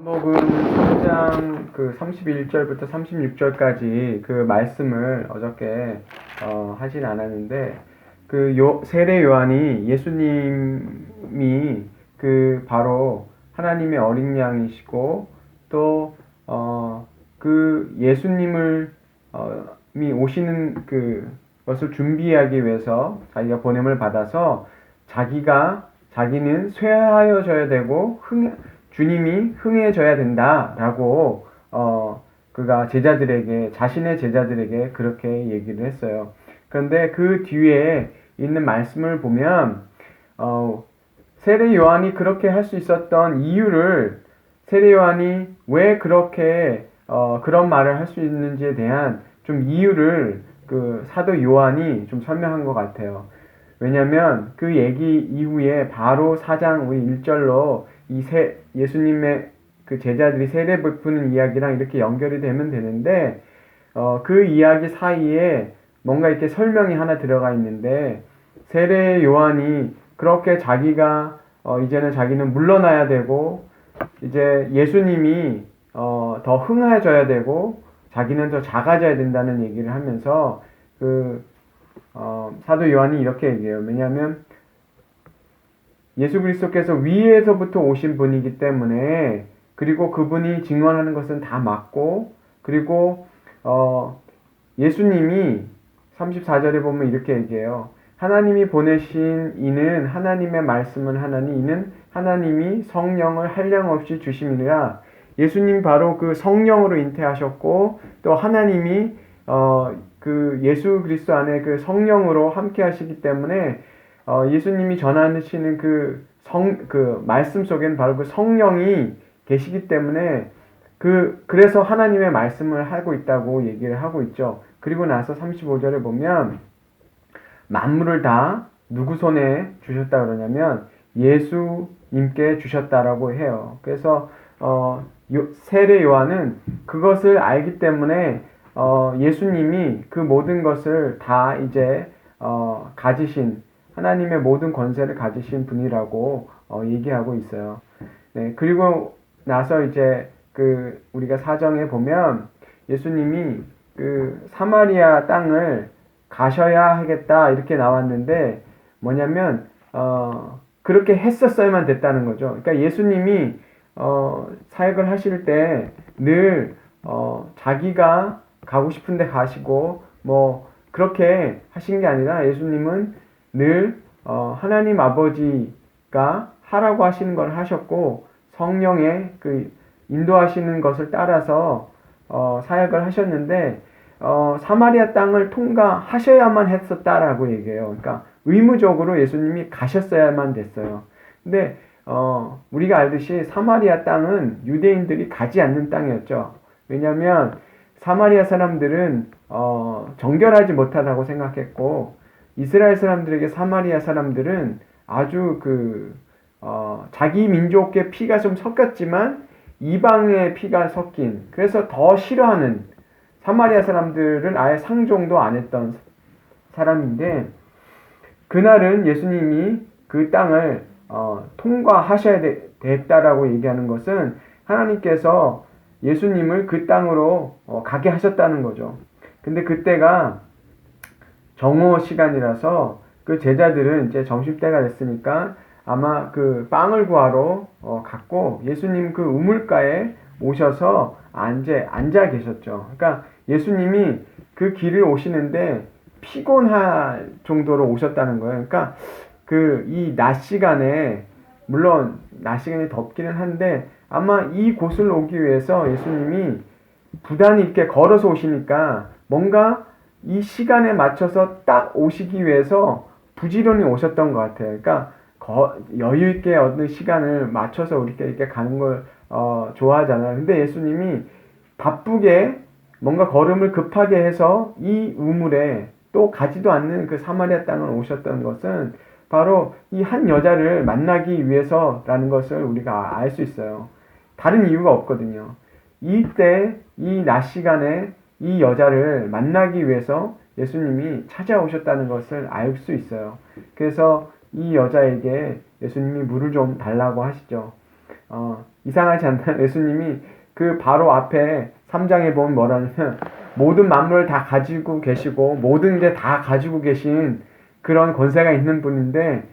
요한복음 3장 그 31절부터 36절까지 그 말씀을 어저께 하진 않았는데 세례 요한이 예수님이 그 바로 하나님의 어린 양이시고 또 그 예수님을 미 오시는 것을 준비하기 위해서 자기가 보냄을 받아서 자기는 쇠하여져야 되고 주님이 흥해져야 된다라고 그가 자신의 제자들에게 그렇게 얘기를 했어요. 그런데 그 뒤에 있는 말씀을 보면 세례 요한이 그렇게 할 수 있었던 이유를, 세례 요한이 왜 그렇게 그런 말을 할 수 있는지에 대한 좀 이유를 그 사도 요한이 좀 설명한 것 같아요. 왜냐면 그 얘기 이후에 바로 4장 1절로 예수님의 그 제자들이 세례 베푸는 이야기랑 이렇게 연결이 되면 되는데 그 이야기 사이에 뭔가 이렇게 설명이 하나 들어가 있는데, 세례 요한이 그렇게 이제는 자기는 물러나야 되고 이제 예수님이 더 흥해져야 되고 자기는 더 작아져야 된다는 얘기를 하면서 사도 요한이 이렇게 얘기해요. 왜냐하면 예수 그리스도께서 위에서부터 오신 분이기 때문에, 그리고 그분이 증언하는 것은 다 맞고, 그리고 예수님이 34절에 보면 이렇게 얘기해요. 하나님이 보내신 이는 하나님의 말씀을 하나니 이는 하나님이 성령을 한량없이 주심이니라. 예수님 바로 그 성령으로 잉태하셨고 또 하나님이 그 예수 그리스도 안에 그 성령으로 함께 하시기 때문에 예수님이 전하시는 그 말씀 속에는 바로 그 성령이 계시기 때문에 그래서 하나님의 말씀을 하고 있다고 얘기를 하고 있죠. 그리고 나서 35절에 보면 만물을 다 누구 손에 주셨다 그러냐면 예수님께 주셨다라고 해요. 그래서 세례 요한은 그것을 알기 때문에 예수님이 그 모든 것을 다 이제 가지신, 하나님의 모든 권세를 가지신 분이라고 얘기하고 있어요. 네, 그리고 나서 이제 우리가 사정에 보면 예수님이 사마리아 땅을 가셔야 하겠다 이렇게 나왔는데, 뭐냐면 그렇게 했었어야만 됐다는 거죠. 그러니까 예수님이 사역을 하실 때 늘 자기가 가고 싶은데 가시고 뭐 그렇게 하신 게 아니라, 예수님은 늘 하나님 아버지가 하라고 하시는 걸 하셨고 성령의 인도하시는 것을 따라서 사역을 하셨는데 사마리아 땅을 통과하셔야만 했었다라고 얘기해요. 그러니까 의무적으로 예수님이 가셨어야만 됐어요. 근데 우리가 알듯이 사마리아 땅은 유대인들이 가지 않는 땅이었죠. 왜냐하면 사마리아 사람들은 정결하지 못하다고 생각했고, 이스라엘 사람들에게 사마리아 사람들은 아주 자기 민족의 피가 좀 섞였지만 이방의 피가 섞인, 그래서 더 싫어하는, 사마리아 사람들은 아예 상종도 안 했던 사람인데, 그날은 예수님이 그 땅을 통과하셔야 됐다라고 얘기하는 것은 하나님께서 예수님을 그 땅으로 가게 하셨다는 거죠. 근데 그때가 정오 시간이라서 그 제자들은 이제 점심때가 됐으니까 아마 빵을 구하러 갔고, 예수님 우물가에 오셔서 앉아 계셨죠. 그러니까 예수님이 그 길을 오시는데 피곤할 정도로 오셨다는 거예요. 그러니까 이 낮 시간에, 물론 낮 시간이 덥기는 한데 아마 이 곳을 오기 위해서 예수님이 부단히 이렇게 걸어서 오시니까 뭔가 이 시간에 맞춰서 딱 오시기 위해서 부지런히 오셨던 것 같아요. 그러니까 여유 있게 어느 시간을 맞춰서 우리가 이렇게 가는 걸 좋아하잖아요. 근데 예수님이 바쁘게 뭔가 걸음을 급하게 해서 이 우물에 또 가지도 않는 그 사마리아 땅을 오셨던 것은 바로 이 한 여자를 만나기 위해서라는 것을 우리가 알 수 있어요. 다른 이유가 없거든요. 이때 이 낮 시간에 이 여자를 만나기 위해서 예수님이 찾아오셨다는 것을 알 수 있어요. 그래서 이 여자에게 예수님이 물을 좀 달라고 하시죠. 이상하지 않나요? 예수님이 그 바로 앞에 3장에 보면 뭐라냐면 모든 만물을 다 가지고 계시고 모든 게 다 가지고 계신 그런 권세가 있는 분인데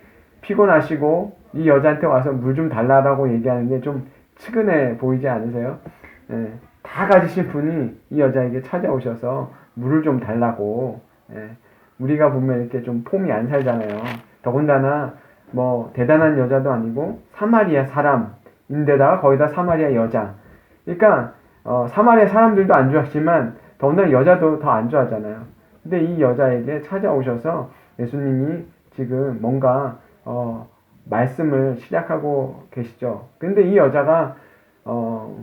피곤하시고 이 여자한테 와서 물 좀 달라라고 얘기하는 게 좀 측은해 보이지 않으세요? 예, 다 가지신 분이 이 여자에게 찾아오셔서 물을 좀 달라고. 예, 우리가 보면 이렇게 좀 폼이 안 살잖아요. 더군다나 뭐 대단한 여자도 아니고 사마리아 사람인데다가 거기다 사마리아 여자. 그러니까 사마리아 사람들도 안 좋아하지만 더군다나 여자도 더 안 좋아하잖아요. 근데 이 여자에게 찾아오셔서 예수님이 지금 뭔가 말씀을 시작하고 계시죠. 근데 이 여자가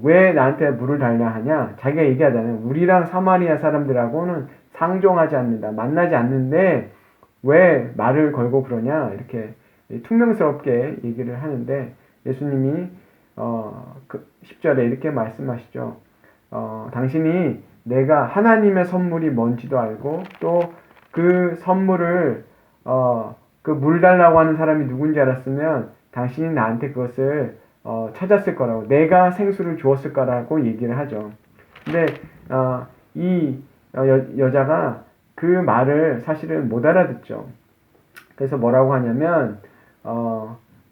왜 나한테 물을 달라 하냐? 자기가 얘기하잖아요. 우리랑 사마리아 사람들하고는 상종하지 않는다. 만나지 않는데 왜 말을 걸고 그러냐? 이렇게 퉁명스럽게 얘기를 하는데 예수님이 10절에 이렇게 말씀하시죠. 당신이 내가 하나님의 선물이 뭔지도 알고 또 그 선물을 그 물 달라고 하는 사람이 누군지 알았으면 당신이 나한테 그것을 찾았을 거라고, 내가 생수를 주었을 거라고 얘기를 하죠. 근데 이 여자가 그 말을 사실은 못 알아듣죠. 그래서 뭐라고 하냐면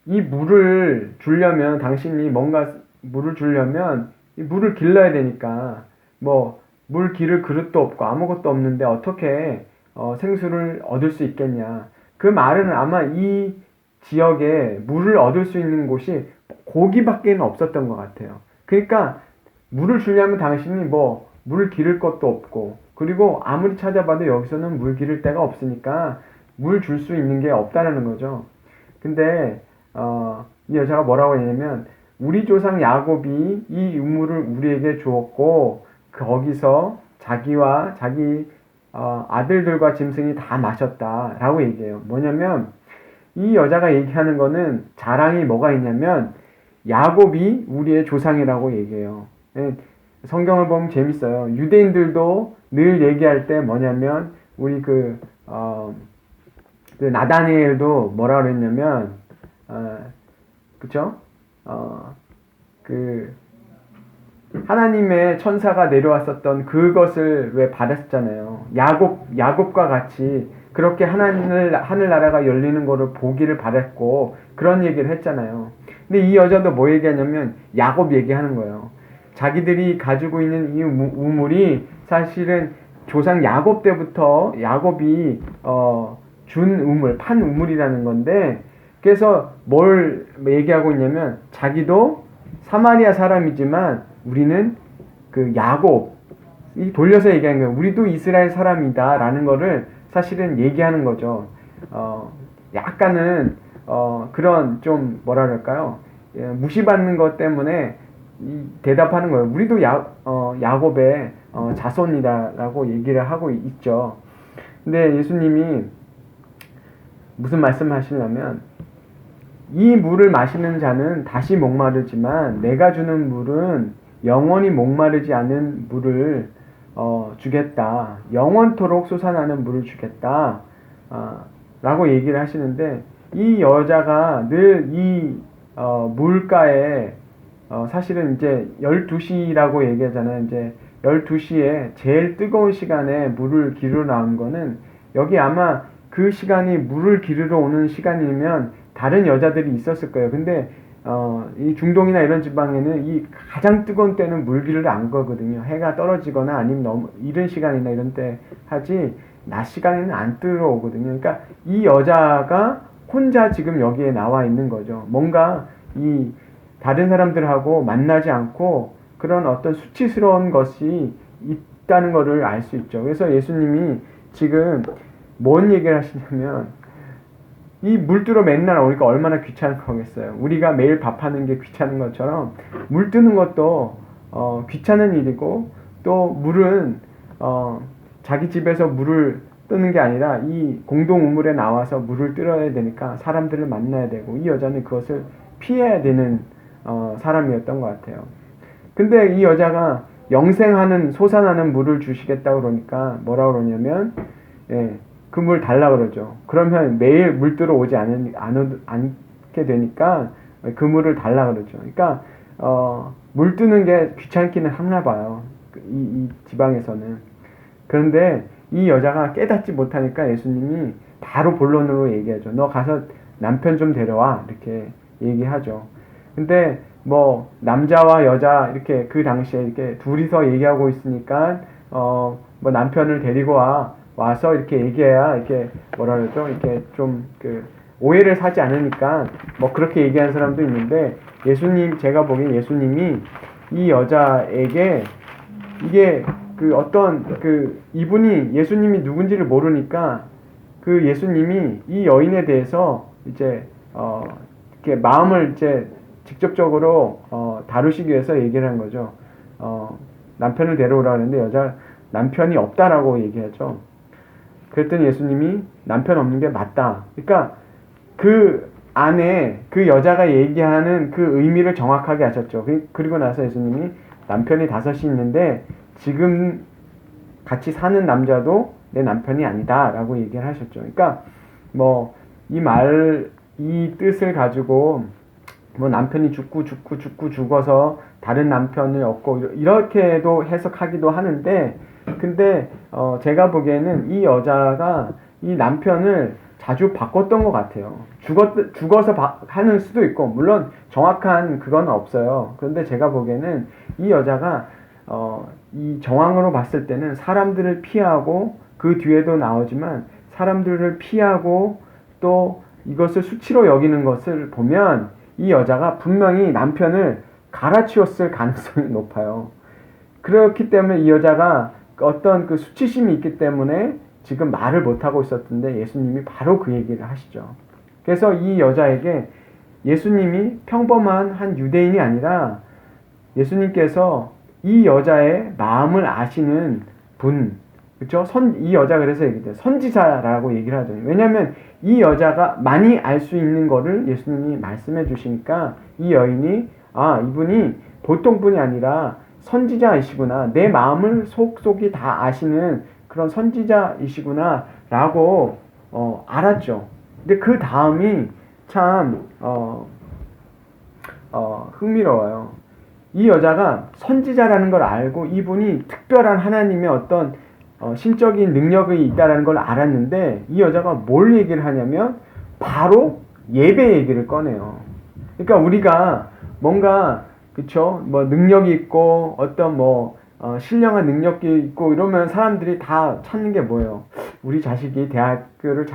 이 물을 주려면, 당신이 뭔가 물을 주려면 이 물을 길러야 되니까 뭐 물 기를 그릇도 없고 아무것도 없는데 어떻게 생수를 얻을 수 있겠냐. 그 말은 아마 이 지역에 물을 얻을 수 있는 곳이 거기밖에는 없었던 것 같아요. 그러니까 물을 주려면 당신이 뭐 물을 기를 것도 없고, 그리고 아무리 찾아봐도 여기서는 물 기를 데가 없으니까 물 줄 수 있는 게 없다라는 거죠. 근데 이 여자가 뭐라고 했냐면 우리 조상 야곱이 이 우물을 우리에게 주었고 거기서 자기와 자기 아들들과 짐승이 다 마셨다라고 얘기해요. 뭐냐면 이 여자가 얘기하는 거는 자랑이 뭐가 있냐면 야곱이 우리의 조상이라고 얘기해요. 성경을 보면 재밌어요. 유대인들도 늘 얘기할 때 뭐냐면 우리 그 나다니엘도 뭐라 그랬냐면 그쵸? 그 하나님의 천사가 내려왔었던 그것을 왜 바랬잖아요. 야곱과 같이 그렇게 하늘나라가 열리는 거를 보기를 바랬고 그런 얘기를 했잖아요. 근데 이 여자도 뭐 얘기하냐면 야곱 얘기하는 거예요. 자기들이 가지고 있는 이 우물이 사실은 조상 야곱 때부터 야곱이 준 우물, 판 우물이라는 건데, 그래서 뭘 얘기하고 있냐면 자기도 사마리아 사람이지만 우리는 그 야곱이 돌려서 얘기하는 거예요. 우리도 이스라엘 사람이다 라는 거를 사실은 얘기하는 거죠. 약간은 그런 좀 뭐라 그럴까요? 무시받는 것 때문에 대답하는 거예요. 우리도 야곱의 자손이다라고 얘기를 하고 있죠. 근데 예수님이 무슨 말씀을 하시냐면 이 물을 마시는 자는 다시 목마르지만 내가 주는 물은 영원히 목마르지 않은 물을 주겠다. 영원토록 솟아나는 물을 주겠다. 라고 얘기를 하시는데 이 여자가 늘 이 물가에 사실은 이제 12시라고 얘기하잖아요. 이제 12시에 제일 뜨거운 시간에 물을 기르러 나온 거는 여기 아마 그 시간이 물을 기르러 오는 시간이면 다른 여자들이 있었을 거예요. 근데 이 중동이나 이런 지방에는 이 가장 뜨거운 때는 물 기르러 안 거거든요. 해가 떨어지거나 아니면 너무 이른 시간이나 이런 때 하지 낮 시간에는 안 들어오거든요. 그러니까 이 여자가 혼자 지금 여기에 나와 있는 거죠. 뭔가 이 다른 사람들하고 만나지 않고 그런 어떤 수치스러운 것이 있다는 것을 알 수 있죠. 그래서 예수님이 지금 뭔 얘기를 하시냐면 이 물 뜨러 맨날 오니까 얼마나 귀찮은 거겠어요. 우리가 매일 밥하는 게 귀찮은 것처럼 물 뜨는 것도 귀찮은 일이고, 또 물은 자기 집에서 물을 뜨는 게 아니라 이 공동 우물에 나와서 물을 뜨러야 되니까 사람들을 만나야 되고, 이 여자는 그것을 피해야 되는 사람이었던 것 같아요. 근데 이 여자가 영생하는 솟아나는 물을 주시겠다고 그러니까 뭐라 그러냐면 그 물 달라 그러죠. 그러면 매일 물 뜨러 오지 않게 되니까 그 물을 달라 그러죠. 그러니까 물 뜨는 게 귀찮기는 하나 봐요. 이 지방에서는. 그런데 이 여자가 깨닫지 못하니까 예수님이 바로 본론으로 얘기하죠. 너 가서 남편 좀 데려와. 이렇게 얘기하죠. 근데 뭐 남자와 여자 이렇게 그 당시에 이렇게 둘이서 얘기하고 있으니까 뭐 남편을 데리고 와서 이렇게 얘기해야 이렇게 뭐라 그러죠? 이렇게 좀 그 오해를 사지 않으니까 뭐 그렇게 얘기하는 사람도 있는데 제가 보기엔 예수님이 이 여자에게 이게 그 어떤 그 이분이 예수님이 누군지를 모르니까 그 예수님이 이 여인에 대해서 이제 이렇게 마음을 이제 직접적으로 다루시기 위해서 얘기를 한 거죠. 남편을 데려오라 하는데 남편이 없다라고 얘기하죠. 그랬더니 예수님이 남편 없는 게 맞다. 그러니까 그 안에 그 여자가 얘기하는 그 의미를 정확하게 하셨죠. 그리고 나서 예수님이 남편이 5이 있는데 지금 같이 사는 남자도 내 남편이 아니다 라고 얘기를 하셨죠. 그러니까 뭐 이 뜻을 가지고 뭐 남편이 죽어서 다른 남편을 얻고 이렇게도 해석하기도 하는데 근데 제가 보기에는 이 여자가 이 남편을 자주 바꿨던 것 같아요. 죽어서 하는 수도 있고 물론 정확한 그건 없어요. 그런데 제가 보기에는 이 여자가 이 정황으로 봤을 때는 사람들을 피하고 그 뒤에도 나오지만 사람들을 피하고 또 이것을 수치로 여기는 것을 보면 이 여자가 분명히 남편을 갈아치웠을 가능성이 높아요. 그렇기 때문에 이 여자가 어떤 그 수치심이 있기 때문에 지금 말을 못하고 있었던데 예수님이 바로 그 얘기를 하시죠. 그래서 이 여자에게 예수님이 평범한 한 유대인이 아니라 예수님께서 이 여자의 마음을 아시는 분, 그렇죠? 이 여자 그래서 얘기해요. 선지자라고 얘기를 하죠. 왜냐하면 이 여자가 많이 알 수 있는 거를 예수님이 말씀해 주시니까 이 여인이 이분이 보통 분이 아니라 선지자이시구나. 내 마음을 속속이 다 아시는 그런 선지자이시구나 라고 알았죠. 근데 그 다음이 참 흥미로워요. 이 여자가 선지자라는 걸 알고 이분이 특별한 하나님의 어떤 신적인 능력이 있다는 걸 알았는데 이 여자가 뭘 얘기를 하냐면 바로 예배 얘기를 꺼내요. 그러니까 우리가 뭔가 그쵸 뭐 능력이 있고 어떤 뭐 신령한 능력이 있고 이러면 사람들이 다 찾는 게 뭐예요? 우리 자식이 대학교를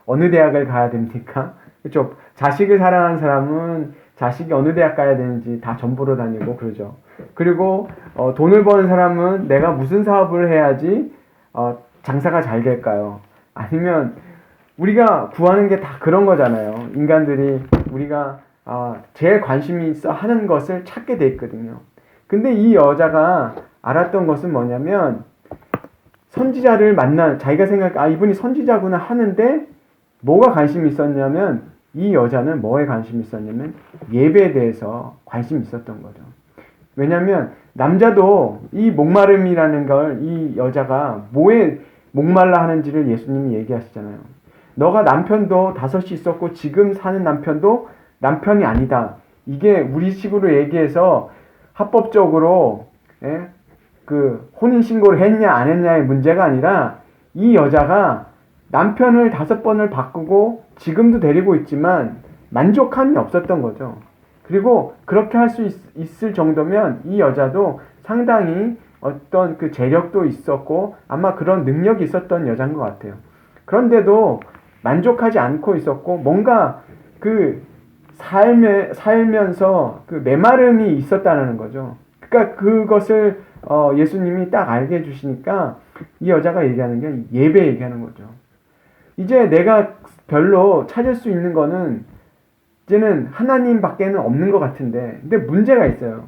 어느 대학을 가야 됩니까? 그쵸? 자식을 사랑하는 사람은 자식이 어느 대학 가야 되는지 다 전보러 다니고 그러죠. 그리고 돈을 버는 사람은 내가 무슨 사업을 해야지 장사가 잘 될까요? 아니면 우리가 구하는 게 다 그런 거잖아요. 인간들이 우리가 제일 관심이 있어 하는 것을 찾게 돼 있거든요. 근데 이 여자가 알았던 것은 뭐냐면 선지자를 자기가 이분이 선지자구나 하는데 뭐가 관심이 있었냐면 이 여자는 뭐에 관심이 있었냐면 예배에 대해서 관심이 있었던 거죠. 왜냐면 남자도 이 목마름이라는 걸 이 여자가 뭐에 목말라 하는지를 예수님이 얘기하시잖아요. 너가 남편도 5이 있었고 지금 사는 남편도 남편이 아니다. 이게 우리식으로 얘기해서 합법적으로 그 혼인신고를 했냐 안 했냐의 문제가 아니라 이 여자가 남편을 5번을 바꾸고 지금도 데리고 있지만 만족함이 없었던 거죠. 그리고 그렇게 할 수 있을 정도면 이 여자도 상당히 어떤 그 재력도 있었고 아마 그런 능력이 있었던 여자인 것 같아요. 그런데도 만족하지 않고 있었고 뭔가 그 살면서 그 메마름이 있었다는 거죠. 그러니까 그것을 예수님이 딱 알게 해주시니까 이 여자가 얘기하는 게 예배 얘기하는 거죠. 이제 내가 별로 찾을 수 있는 거는 이제는 하나님밖에는 없는 것 같은데 근데 문제가 있어요.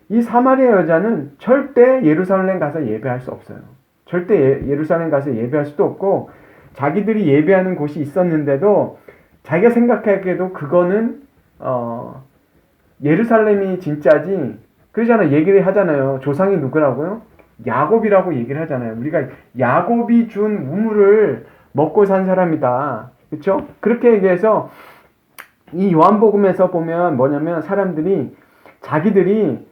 이 사마리아 여자는 절대 예루살렘 가서 예배할 수 없어요. 절대 예루살렘 가서 예배할 수도 없고 자기들이 예배하는 곳이 있었는데도 자기가 생각하기에도 그거는 예루살렘이 진짜지 그러잖아요. 얘기를 하잖아요. 조상이 누구라고요? 야곱이라고 얘기를 하잖아요. 우리가 야곱이 준 우물을 먹고 산 사람이다. 그렇죠? 그렇게 얘기해서 이 요한복음에서 보면 뭐냐면 사람들이 자기들이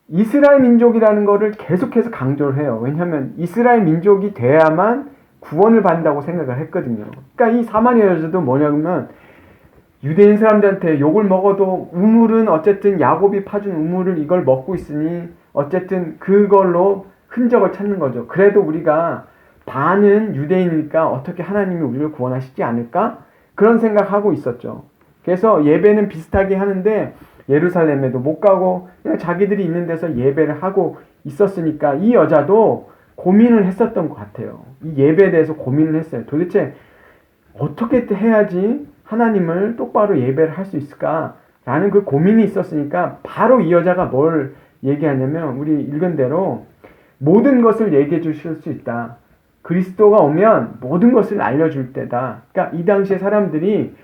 이스라엘 민족이라는 거를 계속해서 강조를 해요. 왜냐하면 이스라엘 민족이 돼야만 구원을 받는다고 생각을 했거든요. 그러니까 이 사마리아 여자도 뭐냐면 유대인 사람들한테 욕을 먹어도 우물은 어쨌든 야곱이 파준 우물을 이걸 먹고 있으니 어쨌든 그걸로 흔적을 찾는 거죠. 그래도 우리가 반은 유대인이니까 어떻게 하나님이 우리를 구원하시지 않을까? 그런 생각하고 있었죠. 그래서 예배는 비슷하게 하는데 예루살렘에도 못 가고 그냥 자기들이 있는 데서 예배를 하고 있었으니까 이 여자도 고민을 했었던 것 같아요. 이 예배에 대해서 고민을 했어요. 도대체 어떻게 해야지 하나님을 똑바로 예배를 할 수 있을까? 라는 그 고민이 있었으니까 바로 이 여자가 뭘 얘기하냐면 우리 읽은 대로 모든 것을 얘기해 주실 수 있다. 그리스도가 오면 모든 것을 알려줄 때다. 그러니까 이 당시에 사람들이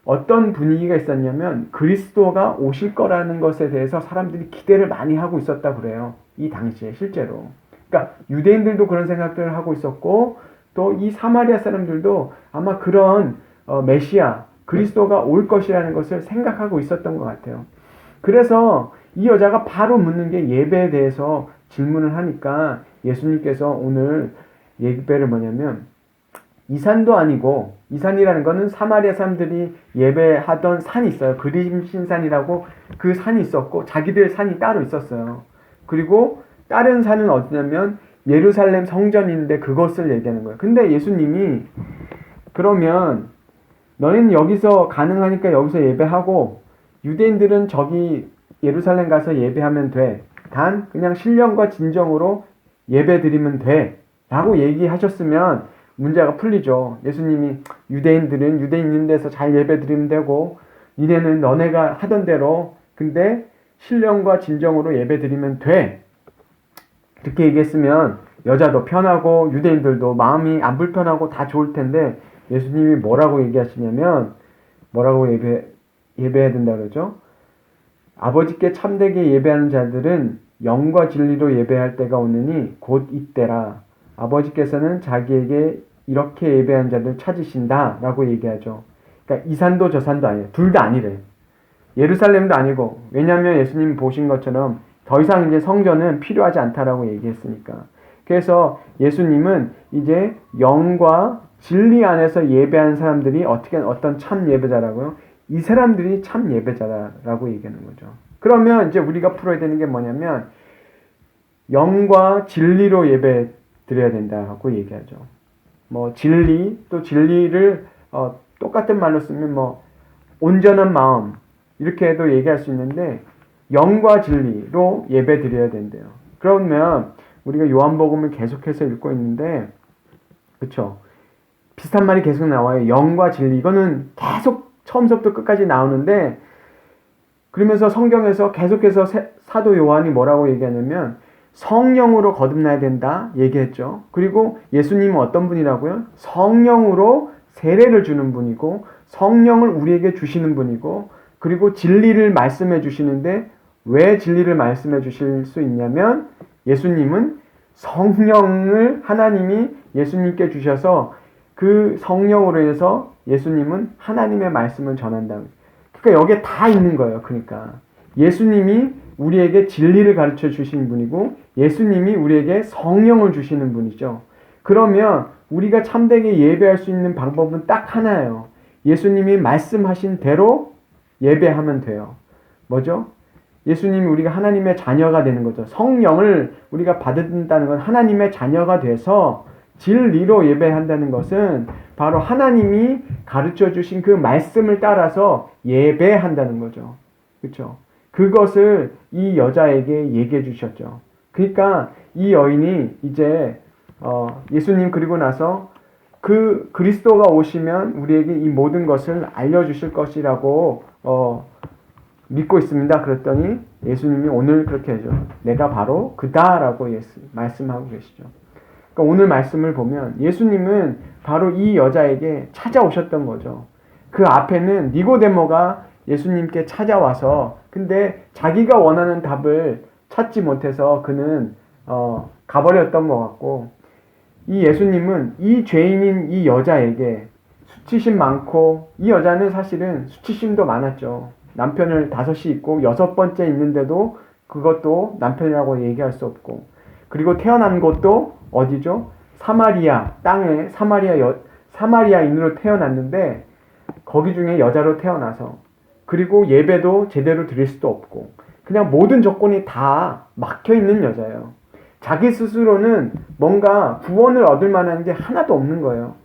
어떤 분위기가 있었냐면 그리스도가 오실 거라는 것에 대해서 사람들이 기대를 많이 하고 있었다 그래요. 이 당시에 실제로. 그러니까 유대인들도 그런 생각들을 하고 있었고 또 이 사마리아 사람들도 아마 그런 메시아 그리스도가 올 것이라는 것을 생각하고 있었던 것 같아요. 그래서 이 여자가 바로 묻는 게 예배에 대해서 질문을 하니까 예수님께서 오늘 예배를 뭐냐면 이산도 아니고 이산이라는 거는 사마리아 사람들이 예배하던 산이 있어요. 그림신산이라고 그 산이 있었고 자기들 산이 따로 있었어요. 그리고 다른 산은 어디냐면 예루살렘 성전인데 그것을 얘기하는 거예요. 근데 예수님이 그러면 너희는 여기서 가능하니까 여기서 예배하고 유대인들은 저기 예루살렘 가서 예배하면 돼. 단 그냥 신령과 진정으로 예배 드리면 돼. 라고 얘기하셨으면 문제가 풀리죠. 예수님이 유대인들은 유대인 있는 데서 잘 예배 드리면 되고 니네는 너네가 하던 대로 근데 신령과 진정으로 예배 드리면 돼. 그렇게 얘기했으면 여자도 편하고 유대인들도 마음이 안 불편하고 다 좋을 텐데 예수님이 뭐라고 얘기하시냐면 뭐라고 예배해야 된다 그러죠? 아버지께 참되게 예배하는 자들은 영과 진리로 예배할 때가 오느니 곧 이때라. 아버지께서는 자기에게 이렇게 예배한 자들 찾으신다 라고 얘기하죠. 그러니까 이 산도 저 산도 아니에요. 둘 다 아니래. 예루살렘도 아니고 왜냐하면 예수님 보신 것처럼 더 이상 이제 성전은 필요하지 않다라고 얘기했으니까. 그래서 예수님은 이제 영과 진리 안에서 예배하는 사람들이 어떤 참 예배자라고요? 이 사람들이 참 예배자라고 얘기하는 거죠. 그러면 이제 우리가 풀어야 되는 게 뭐냐면 영과 진리로 예배 드려야 된다고 얘기하죠. 뭐 진리 또 진리를 똑같은 말로 쓰면 뭐 온전한 마음 이렇게도 얘기할 수 있는데 영과 진리로 예배 드려야 된대요. 그러면 우리가 요한복음을 계속해서 읽고 있는데 그쵸? 비슷한 말이 계속 나와요. 영과 진리 이거는 계속 처음부터 끝까지 나오는데 그러면서 성경에서 계속해서 사도 요한이 뭐라고 얘기하냐면 성령으로 거듭나야 된다 얘기했죠. 그리고 예수님은 어떤 분이라고요? 성령으로 세례를 주는 분이고 성령을 우리에게 주시는 분이고 그리고 진리를 말씀해 주시는데 왜 진리를 말씀해 주실 수 있냐면 예수님은 성령을 하나님이 예수님께 주셔서 그 성령으로 인해서 예수님은 하나님의 말씀을 전한다. 그러니까 여기에 다 있는 거예요. 그러니까 예수님이 우리에게 진리를 가르쳐 주신 분이고 예수님이 우리에게 성령을 주시는 분이죠. 그러면 우리가 참되게 예배할 수 있는 방법은 딱 하나예요. 예수님이 말씀하신 대로 예배하면 돼요. 뭐죠? 예수님이 우리가 하나님의 자녀가 되는 거죠. 성령을 우리가 받는다는 건 하나님의 자녀가 돼서 진리로 예배한다는 것은 바로 하나님이 가르쳐 주신 그 말씀을 따라서 예배한다는 거죠. 그렇죠? 그것을 이 여자에게 얘기해 주셨죠. 그러니까 이 여인이 이제 예수님 그리고 나서 그 그리스도가 오시면 우리에게 이 모든 것을 알려주실 것이라고 믿고 있습니다. 그랬더니 예수님이 오늘 그렇게 하죠. 내가 바로 그다라고 말씀하고 계시죠. 그러니까 오늘 말씀을 보면 예수님은 바로 이 여자에게 찾아오셨던 거죠. 그 앞에는 니고데모가 예수님께 찾아와서 근데 자기가 원하는 답을 찾지 못해서 그는 가버렸던 것 같고 이 예수님은 이 죄인인 이 여자에게 수치심 많고 이 여자는 사실은 수치심도 많았죠. 남편을 5이 있고 6번째 있는데도 그것도 남편이라고 얘기할 수 없고, 그리고 태어난 곳도 어디죠? 사마리아 땅에 사마리아인으로 태어났는데 거기 중에 여자로 태어나서, 그리고 예배도 제대로 드릴 수도 없고, 그냥 모든 조건이 다 막혀 있는 여자예요. 자기 스스로는 뭔가 구원을 얻을 만한 게 하나도 없는 거예요.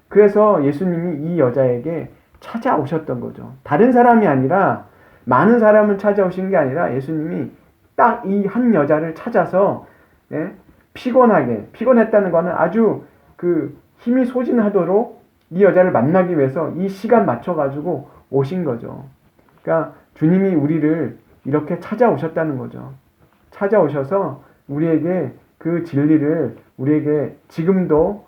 그래서 예수님이 이 여자에게 찾아오셨던 거죠. 다른 사람이 아니라, 많은 사람을 찾아오신 게 아니라 예수님이 딱 이 한 여자를 찾아서, 피곤했다는 거는 아주 그 힘이 소진하도록 이 여자를 만나기 위해서 이 시간 맞춰가지고 오신 거죠. 그러니까 주님이 우리를 이렇게 찾아오셨다는 거죠. 찾아오셔서 우리에게 그 진리를, 우리에게 지금도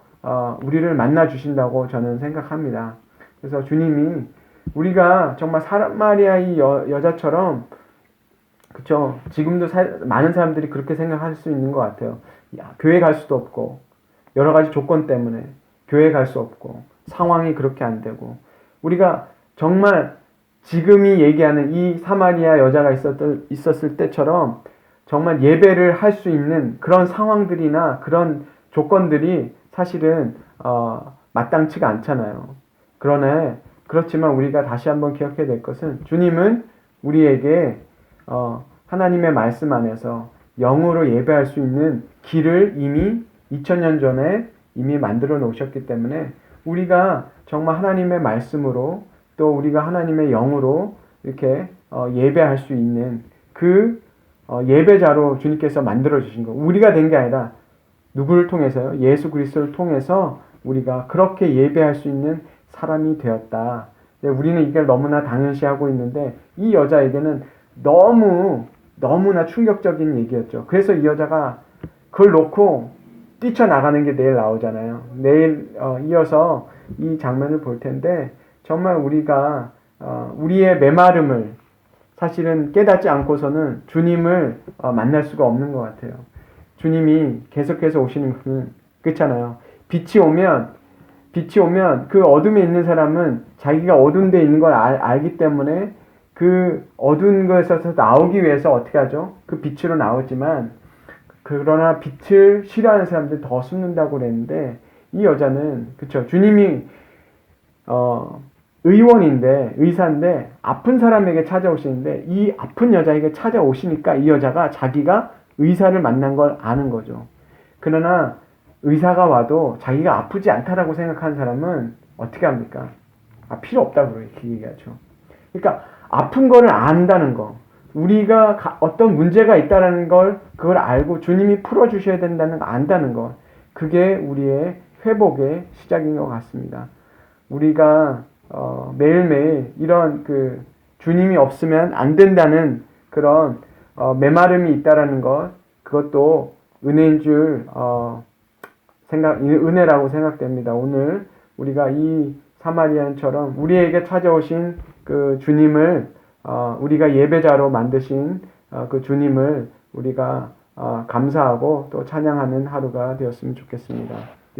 우리를 만나 주신다고 저는 생각합니다. 그래서 주님이, 우리가 정말 사마리아 이 여자처럼, 그쵸, 지금도 많은 사람들이 그렇게 생각할 수 있는 것 같아요. 교회 갈 수도 없고, 여러 가지 조건 때문에 교회 갈 수 없고, 상황이 그렇게 안 되고, 우리가 정말 지금이 얘기하는 이 사마리아 여자가 있었을 때처럼 정말 예배를 할 수 있는 그런 상황들이나 그런 조건들이 사실은 마땅치가 않잖아요. 그렇지만 우리가 다시 한번 기억해야 될 것은, 주님은 우리에게 하나님의 말씀 안에서 영으로 예배할 수 있는 길을 이미 2000년 전에 이미 만들어 놓으셨기 때문에, 우리가 정말 하나님의 말씀으로, 또 우리가 하나님의 영으로 이렇게 예배할 수 있는 그 예배자로 주님께서 만들어 주신 거. 우리가 된 게 아니라 누구를 통해서요? 예수 그리스도를 통해서 우리가 그렇게 예배할 수 있는 사람이 되었다. 우리는 이걸 너무나 당연시하고 있는데, 이 여자에게는 너무나 충격적인 얘기였죠. 그래서 이 여자가 그걸 놓고 뛰쳐나가는 게 내일 나오잖아요. 내일 이어서 이 장면을 볼 텐데, 정말 우리가 우리의 메마름을 사실은 깨닫지 않고서는 주님을 만날 수가 없는 것 같아요. 주님이 계속해서 오시는 것은, 그렇잖아요. 빛이 오면 그 어둠에 있는 사람은 자기가 어두운 데 있는 걸 알기 때문에 그 어두운 것에서 나오기 위해서 어떻게 하죠? 그 빛으로 나오지만, 그러나 빛을 싫어하는 사람들 더 숨는다고 그랬는데, 이 여자는, 그쵸, 주님이 의사인데 아픈 사람에게 찾아오시는데, 이 아픈 여자에게 찾아오시니까 이 여자가 자기가 의사를 만난 걸 아는 거죠. 그러나 의사가 와도 자기가 아프지 않다라고 생각하는 사람은 어떻게 합니까? 필요 없다고 이렇게 얘기하죠. 그러니까 아픈 거를 안다는 거, 우리가 어떤 문제가 있다는 걸, 그걸 알고 주님이 풀어주셔야 된다는 거 안다는 것, 그게 우리의 회복의 시작인 것 같습니다. 우리가 매일매일 이런 그 주님이 없으면 안 된다는 그런 메마름이 있다라는 것, 그것도 은혜인 줄 은혜라고 생각됩니다. 오늘 우리가 이 사마리아인처럼 우리에게 찾아오신 그 주님을, 우리가 예배자로 만드신 그 주님을 우리가 감사하고 또 찬양하는 하루가 되었으면 좋겠습니다.